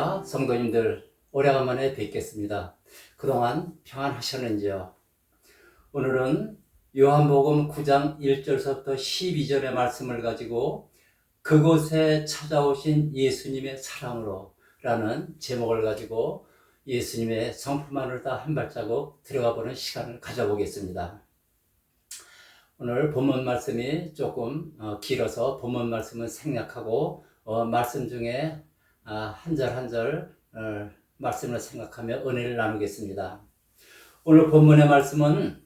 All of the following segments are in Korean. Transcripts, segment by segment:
할렐루야, 성도님들 오래간만에 뵙겠습니다. 그동안 평안하셨는지요? 오늘은 요한복음 9장 1절서부터 12절의 말씀을 가지고 그곳에 찾아오신 예수님의 사랑으로 라는 제목을 가지고 예수님의 성품 안을 다 한 발자국 들어가 보는 시간을 가져보겠습니다. 오늘 본문 말씀이 조금 길어서 본문 말씀은 생략하고 말씀 중에 한 절 한 절 말씀을 생각하며 은혜를 나누겠습니다. 오늘 본문의 말씀은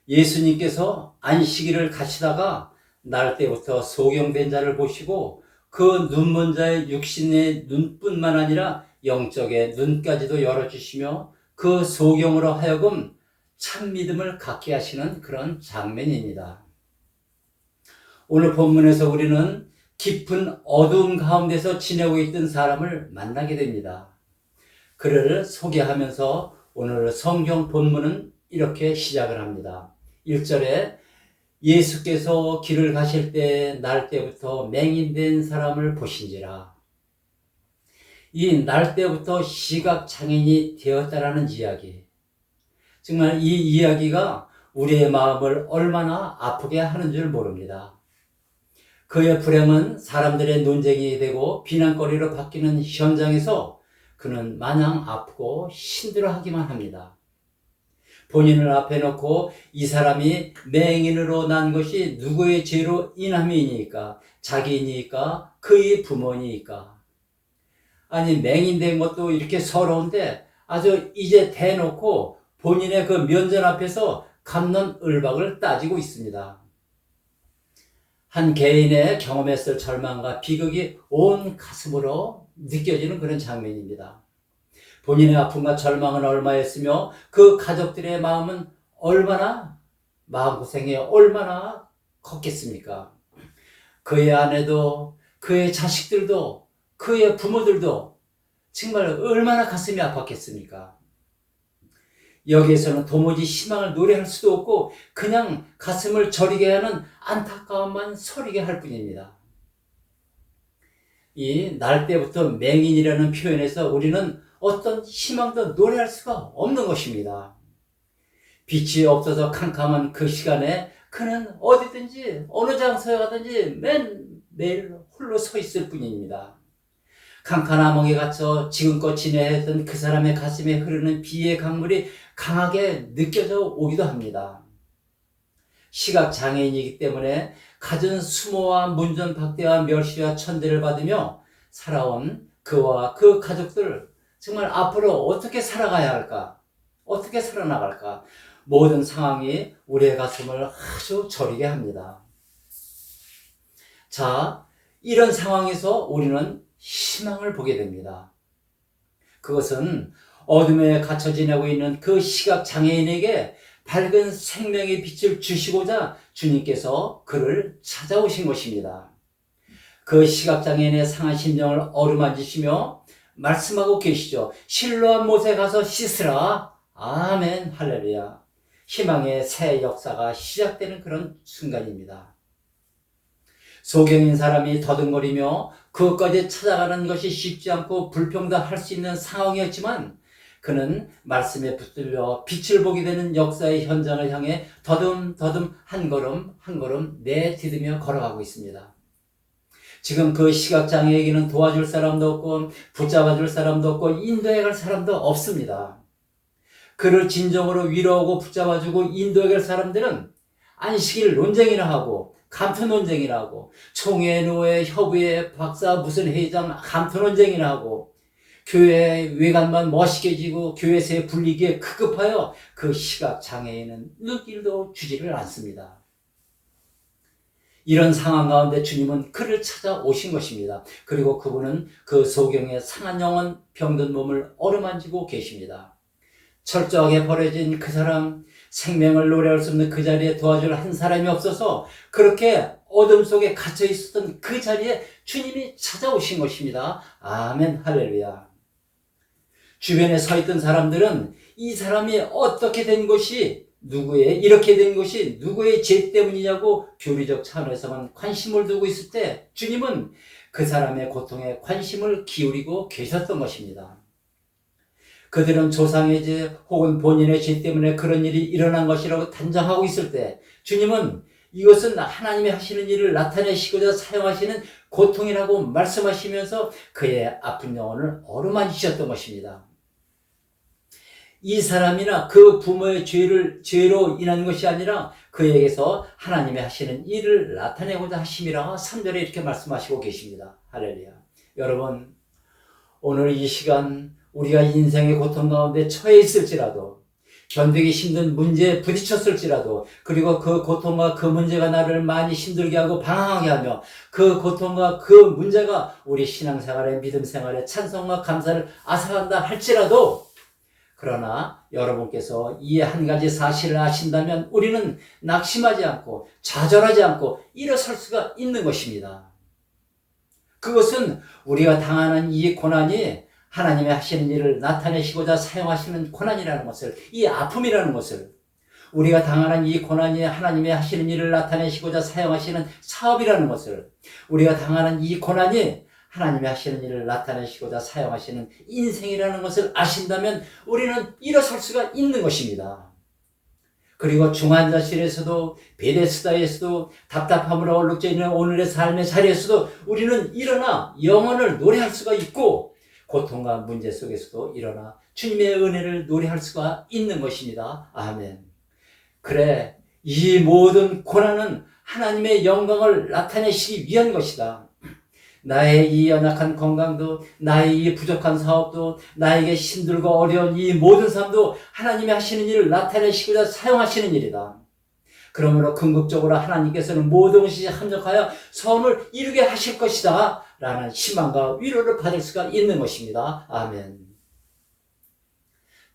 예수님께서 안식일을 가시다가 날 때부터 소경된 자를 보시고 그 눈먼 자의 육신의 눈뿐만 아니라 영적의 눈까지도 열어주시며 그 소경으로 하여금 참 믿음을 갖게 하시는 그런 장면입니다. 오늘 본문에서 우리는 깊은 어두움 가운데서 지내고 있던 사람을 만나게 됩니다. 그를 소개하면서 오늘 성경 본문은 이렇게 시작을 합니다. 1절에 예수께서 길을 가실 때 날 때부터 맹인된 사람을 보신지라. 이 날 때부터 시각장애인이 되었다라는 이야기. 정말 이 이야기가 우리의 마음을 얼마나 아프게 하는 줄 모릅니다. 그의 불행은 사람들의 논쟁이 되고 비난거리로 바뀌는 현장에서 그는 마냥 아프고 힘들어하기만 합니다. 본인을 앞에 놓고 이 사람이 맹인으로 난 것이 누구의 죄로 인함이니까? 자기니까? 그의 부모니까? 아니 맹인된 것도 이렇게 서러운데 아주 이제 대놓고 본인의 그 면전 앞에서 갑론을박을 따지고 있습니다. 한 개인의 경험했을 절망과 비극이 온 가슴으로 느껴지는 그런 장면입니다. 본인의 아픔과 절망은 얼마였으며 그 가족들의 마음은 얼마나 마음고생이 얼마나 컸겠습니까? 그의 아내도 그의 자식들도 그의 부모들도 정말 얼마나 가슴이 아팠겠습니까? 여기에서는 도무지 희망을 노래할 수도 없고 그냥 가슴을 저리게 하는 안타까움만 서리게 할 뿐입니다. 이 날 때부터 맹인이라는 표현에서 우리는 어떤 희망도 노래할 수가 없는 것입니다. 빛이 없어서 캄캄한 그 시간에 그는 어디든지 어느 장소에 가든지 매일 홀로 서 있을 뿐입니다. 캄캄한 멍에 갇혀 지금껏 지내했던 그 사람의 가슴에 흐르는 비의 강물이 강하게 느껴져 오기도 합니다. 시각장애인이기 때문에 갖은 수모와 문전박대와 멸시와 천대를 받으며 살아온 그와 그 가족들 정말 앞으로 어떻게 살아가야 할까? 어떻게 살아나갈까? 모든 상황이 우리의 가슴을 아주 저리게 합니다. 자, 이런 상황에서 우리는 희망을 보게 됩니다. 그것은 어둠에 갇혀 지내고 있는 그 시각장애인에게 밝은 생명의 빛을 주시고자 주님께서 그를 찾아오신 것입니다. 그 시각장애인의 상한 심정을 어루만지시며 말씀하고 계시죠. 실로암 못에 가서 씻으라. 아멘 할렐루야. 희망의 새 역사가 시작되는 그런 순간입니다. 소경인 사람이 더듬거리며 그것까지 찾아가는 것이 쉽지 않고 불평등할 수 있는 상황이었지만 그는 말씀에 붙들려 빛을 보게 되는 역사의 현장을 향해 더듬더듬 한 걸음 한 걸음 내디디며 걸어가고 있습니다. 지금 그 시각장애에게는 도와줄 사람도 없고 붙잡아줄 사람도 없고 인도해 갈 사람도 없습니다. 그를 진정으로 위로하고 붙잡아주고 인도해 갈 사람들은 안식일 논쟁이나 하고 감투 논쟁이나 하고 총회, 노회, 협의회, 박사 무슨 회장 감투 논쟁이나 하고 교회 외관만 멋있게 지고 교회에서 불리기에 급급하여 그 시각장애인은 눈길도 주지를 않습니다. 이런 상황 가운데 주님은 그를 찾아오신 것입니다. 그리고 그분은 그 소경의 상한 영혼 병든 몸을 어루만지고 계십니다. 철저하게 버려진 그 사람, 생명을 노래할 수 없는 그 자리에 도와줄 한 사람이 없어서 그렇게 어둠 속에 갇혀 있었던 그 자리에 주님이 찾아오신 것입니다. 아멘 할렐루야. 주변에 서 있던 사람들은 이 사람이 어떻게 된 것이 이렇게 된 것이 누구의 죄 때문이냐고 교리적 차원에서만 관심을 두고 있을 때 주님은 그 사람의 고통에 관심을 기울이고 계셨던 것입니다. 그들은 조상의 죄 혹은 본인의 죄 때문에 그런 일이 일어난 것이라고 단정하고 있을 때 주님은 이것은 하나님이 하시는 일을 나타내시고자 사용하시는 고통이라고 말씀하시면서 그의 아픈 영혼을 어루만지셨던 것입니다. 이 사람이나 그 부모의 죄로 인한 것이 아니라 그에게서 하나님이 하시는 일을 나타내고자 하심이라 3절에 이렇게 말씀하시고 계십니다. 할렐루야. 여러분, 오늘 이 시간 우리가 인생의 고통 가운데 처해 있을지라도, 견디기 힘든 문제에 부딪혔을지라도, 그리고 그 고통과 그 문제가 나를 많이 힘들게 하고 방황하게 하며 그 고통과 그 문제가 우리 신앙생활의 믿음 생활의 찬송과 감사를 앗아간다 할지라도, 그러나 여러분께서 이 한 가지 사실을 아신다면 우리는 낙심하지 않고 좌절하지 않고 일어설 수가 있는 것입니다. 그것은 우리가 당하는 이 고난이 하나님이 하시는 일을 나타내시고자 사용하시는 고난이라는 것을, 이 아픔이라는 것을, 우리가 당하는 이 고난이 하나님이 하시는 일을 나타내시고자 사용하시는 사업이라는 것을, 우리가 당하는 이 고난이 하나님이 하시는 일을 나타내시고자 사용하시는 인생이라는 것을 아신다면 우리는 일어설 수가 있는 것입니다. 그리고 중환자실에서도 베데스다에서도 답답함으로 얼룩져 있는 오늘의 삶의 자리에서도 우리는 일어나 영혼을 노래할 수가 있고 고통과 문제 속에서도 일어나 주님의 은혜를 노래할 수가 있는 것입니다. 아멘. 그래, 이 모든 고난은 하나님의 영광을 나타내시기 위한 것이다. 나의 이 연약한 건강도, 나의 이 부족한 사업도, 나에게 힘들고 어려운 이 모든 삶도 하나님이 하시는 일을 나타내시고자 사용하시는 일이다. 그러므로 궁극적으로 하나님께서는 모든 것이 합력하여 선을 이루게 하실 것이다 라는 희망과 위로를 받을 수가 있는 것입니다. 아멘.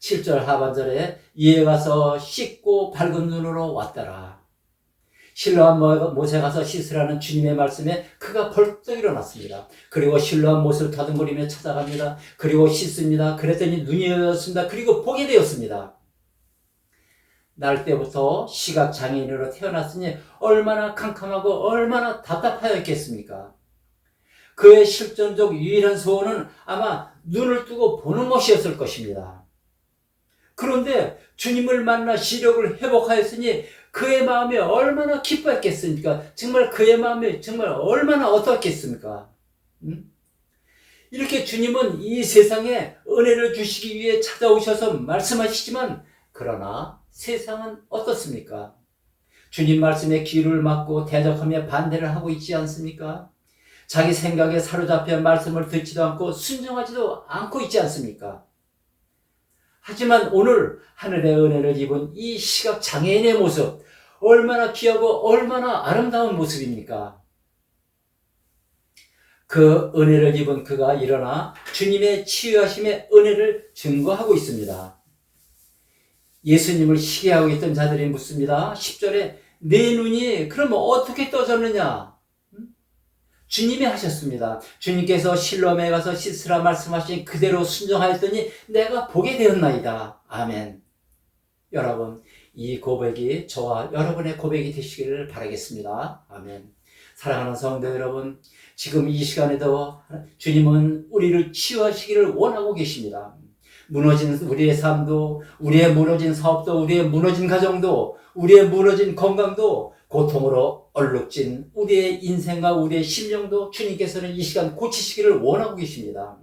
7절 하반절에 이에 가서 씻고 밝은 눈으로 왔더라. 실로암 못에 가서 씻으라는 주님의 말씀에 그가 벌떡 일어났습니다. 그리고 실로암 못을 더듬거리며 찾아갑니다. 그리고 씻습니다. 그랬더니 눈이 열렸습니다. 그리고 보게 되었습니다. 날 때부터 시각장애인으로 태어났으니 얼마나 캄캄하고 얼마나 답답하였겠습니까? 그의 실존적 유일한 소원은 아마 눈을 뜨고 보는 것이었을 것입니다. 그런데 주님을 만나 시력을 회복하였으니 그의 마음이 얼마나 기뻐했겠습니까? 정말 그의 마음이 정말 얼마나 어떻겠습니까? 이렇게 주님은 이 세상에 은혜를 주시기 위해 찾아오셔서 말씀하시지만 그러나 세상은 어떻습니까? 주님 말씀에 귀를 막고 대적하며 반대를 하고 있지 않습니까? 자기 생각에 사로잡혀 말씀을 듣지도 않고 순종하지도 않고 있지 않습니까? 하지만 오늘 하늘의 은혜를 입은 이 시각장애인의 모습, 얼마나 귀하고 얼마나 아름다운 모습입니까? 그 은혜를 입은 그가 일어나 주님의 치유하심의 은혜를 증거하고 있습니다. 예수님을 시기하고 있던 자들이 묻습니다. 10절에 내 눈이 그러면 어떻게 떠졌느냐? 주님이 하셨습니다. 주님께서 실로암에 가서 씻으라 말씀하신 그대로 순종하였더니 내가 보게 되었나이다. 아멘. 여러분, 이 고백이 저와 여러분의 고백이 되시기를 바라겠습니다. 아멘. 사랑하는 성도 여러분, 지금 이 시간에도 주님은 우리를 치유하시기를 원하고 계십니다. 무너진 우리의 삶도, 우리의 무너진 사업도, 우리의 무너진 가정도, 우리의 무너진 건강도, 고통으로 얼룩진 우리의 인생과 우리의 심령도 주님께서는 이 시간 고치시기를 원하고 계십니다.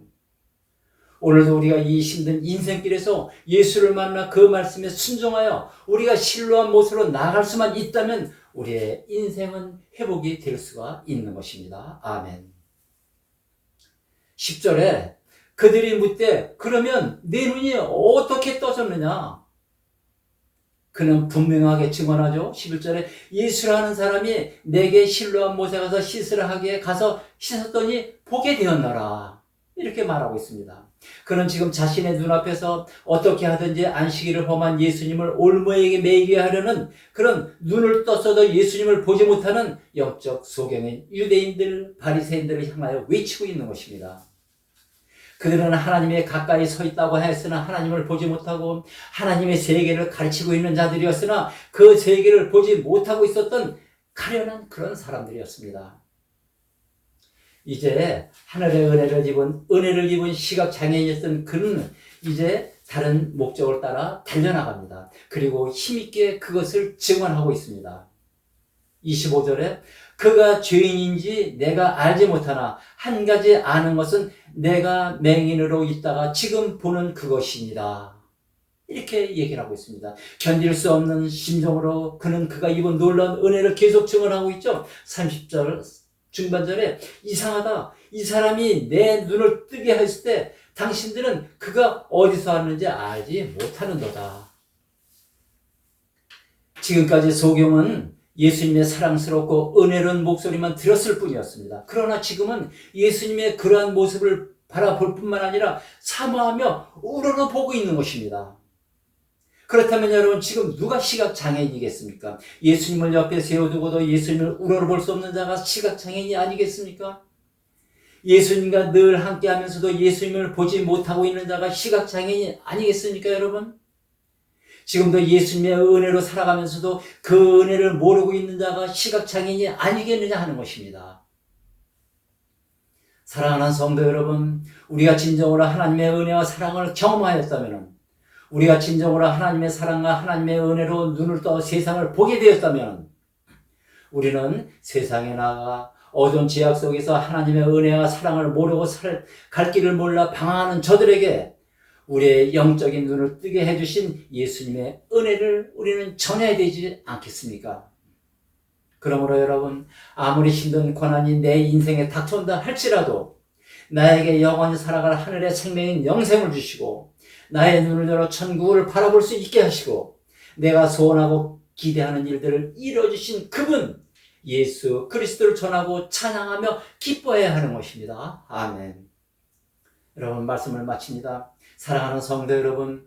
오늘도 우리가 이 힘든 인생길에서 예수를 만나 그 말씀에 순종하여 우리가 실로암 못으로 나아갈 수만 있다면 우리의 인생은 회복이 될 수가 있는 것입니다. 아멘. 10절에 그들이 묻되 그러면 내 눈이 어떻게 떠졌느냐? 그는 분명하게 증언하죠. 11절에 예수라는 사람이 내게 실로암 못에 가서 씻으라 하기에 가서 씻었더니 보게 되었노라. 이렇게 말하고 있습니다. 그는 지금 자신의 눈앞에서 어떻게 하든지 안식일을 범한 예수님을 올무에게 매이게 하려는 그런 눈을 떴어도 예수님을 보지 못하는 영적 소경인 유대인들, 바리새인들을 향하여 외치고 있는 것입니다. 그들은 하나님의 가까이 서 있다고 했으나 하나님을 보지 못하고 하나님의 세계를 가르치고 있는 자들이었으나 그 세계를 보지 못하고 있었던 가련한 그런 사람들이었습니다. 이제 하늘의 은혜를 입은 시각장애인이었던 그는 이제 다른 목적을 따라 달려나갑니다. 그리고 힘있게 그것을 증언하고 있습니다. 25절에 그가 죄인인지 내가 알지 못하나 한 가지 아는 것은 내가 맹인으로 있다가 지금 보는 그것입니다. 이렇게 얘기를 하고 있습니다. 견딜 수 없는 심정으로 그가 입은 놀라운 은혜를 계속 증언하고 있죠. 30절 중반절에 이상하다. 이 사람이 내 눈을 뜨게 했을 때 당신들은 그가 어디서 왔는지 알지 못하는도다. 지금까지 소경은 예수님의 사랑스럽고 은혜로운 목소리만 들었을 뿐이었습니다. 그러나 지금은 예수님의 그러한 모습을 바라볼 뿐만 아니라 사모하며 우러러보고 있는 것입니다. 그렇다면 여러분, 지금 누가 시각장애인이겠습니까? 예수님을 옆에 세워두고도 예수님을 우러러볼 수 없는 자가 시각장애인이 아니겠습니까? 예수님과 늘 함께 하면서도 예수님을 보지 못하고 있는 자가 시각장애인이 아니겠습니까, 여러분? 지금도 예수님의 은혜로 살아가면서도 그 은혜를 모르고 있는 자가 시각장애인이 아니겠느냐 하는 것입니다. 사랑하는 성도 여러분, 우리가 진정으로 하나님의 은혜와 사랑을 경험하였다면, 우리가 진정으로 하나님의 사랑과 하나님의 은혜로 눈을 떠 세상을 보게 되었다면, 우리는 세상에 나가 어두운 죄악 속에서 하나님의 은혜와 사랑을 모르고 갈 길을 몰라 방황하는 저들에게 우리의 영적인 눈을 뜨게 해주신 예수님의 은혜를 우리는 전해야 되지 않겠습니까? 그러므로 여러분, 아무리 힘든 고난이 내 인생에 닥쳐온다 할지라도 나에게 영원히 살아갈 하늘의 생명인 영생을 주시고 나의 눈을 열어 천국을 바라볼 수 있게 하시고 내가 소원하고 기대하는 일들을 이루어주신 그분 예수 그리스도를 전하고 찬양하며 기뻐해야 하는 것입니다. 아멘. 여러분, 말씀을 마칩니다. 사랑하는 성도 여러분,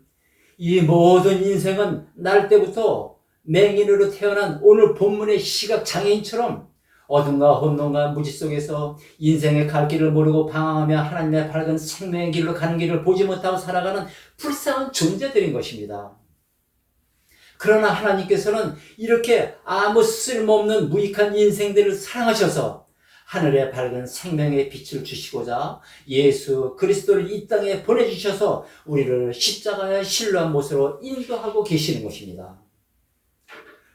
이 모든 인생은 날 때부터 맹인으로 태어난 오늘 본문의 시각장애인처럼 어둠과 혼돈과 무지 속에서 인생의 갈 길을 모르고 방황하며 하나님의 밝은 생명의 길로 가는 길을 보지 못하고 살아가는 불쌍한 존재들인 것입니다. 그러나 하나님께서는 이렇게 아무 쓸모없는 무익한 인생들을 사랑하셔서 하늘의 밝은 생명의 빛을 주시고자 예수 그리스도를 이 땅에 보내주셔서 우리를 십자가의 신뢰한 모습으로 인도하고 계시는 것입니다.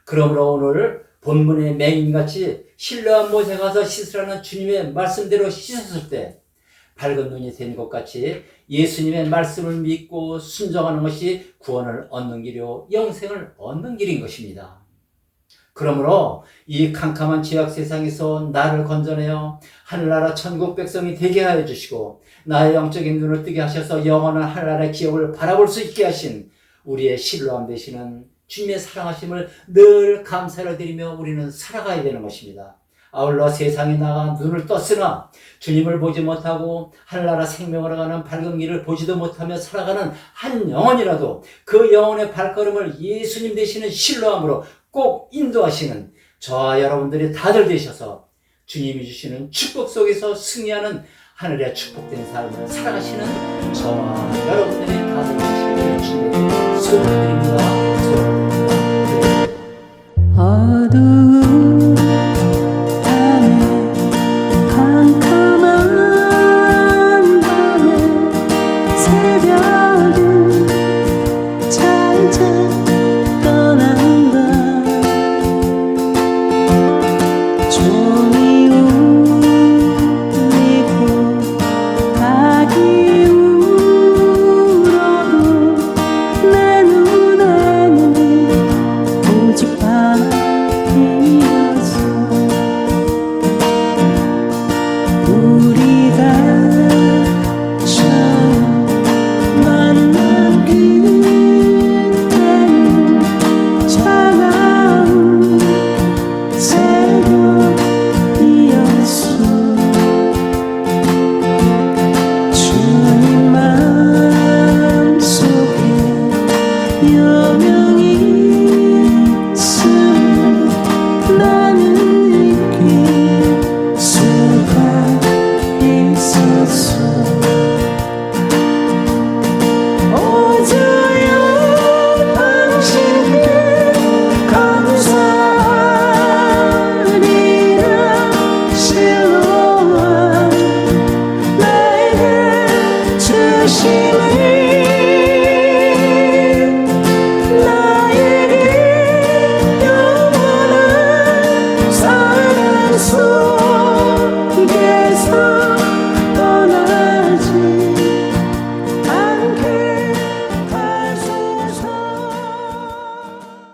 그러므로 오늘 본문의 맹인같이 신뢰한 못에 가서 씻으라는 주님의 말씀대로 씻었을 때 밝은 눈이 된 것 같이 예수님의 말씀을 믿고 순종하는 것이 구원을 얻는 길이요 영생을 얻는 길인 것입니다. 그러므로 이 캄캄한 죄악 세상에서 나를 건져내어 하늘나라 천국 백성이 되게 하여 주시고 나의 영적인 눈을 뜨게 하셔서 영원한 하늘나라의 기업을 바라볼 수 있게 하신 우리의 신뢰함 되시는 주님의 사랑하심을 늘 감사를 드리며 우리는 살아가야 되는 것입니다. 아울러 세상에 나가 눈을 떴으나 주님을 보지 못하고 하늘나라 생명으로 가는 밝은 길을 보지도 못하며 살아가는 한 영혼이라도 그 영혼의 발걸음을 예수님 되시는 신뢰함으로 꼭 인도하시는 저와 여러분들이 다들 되셔서 주님이 주시는 축복 속에서 승리하는 하늘의 축복된 삶을 살아가시는 저와 여러분들이 다들 되시기를 주님께 소원드립니다. 어두운 밤에 캄캄한 밤에 새벽은 잘 떠난다. 종이 울리고 닭이 울어도 내 눈에는 오직 밤이었어. 우리가 처음 만난 그때는 차가운 새벽이었어. 주님 마음속에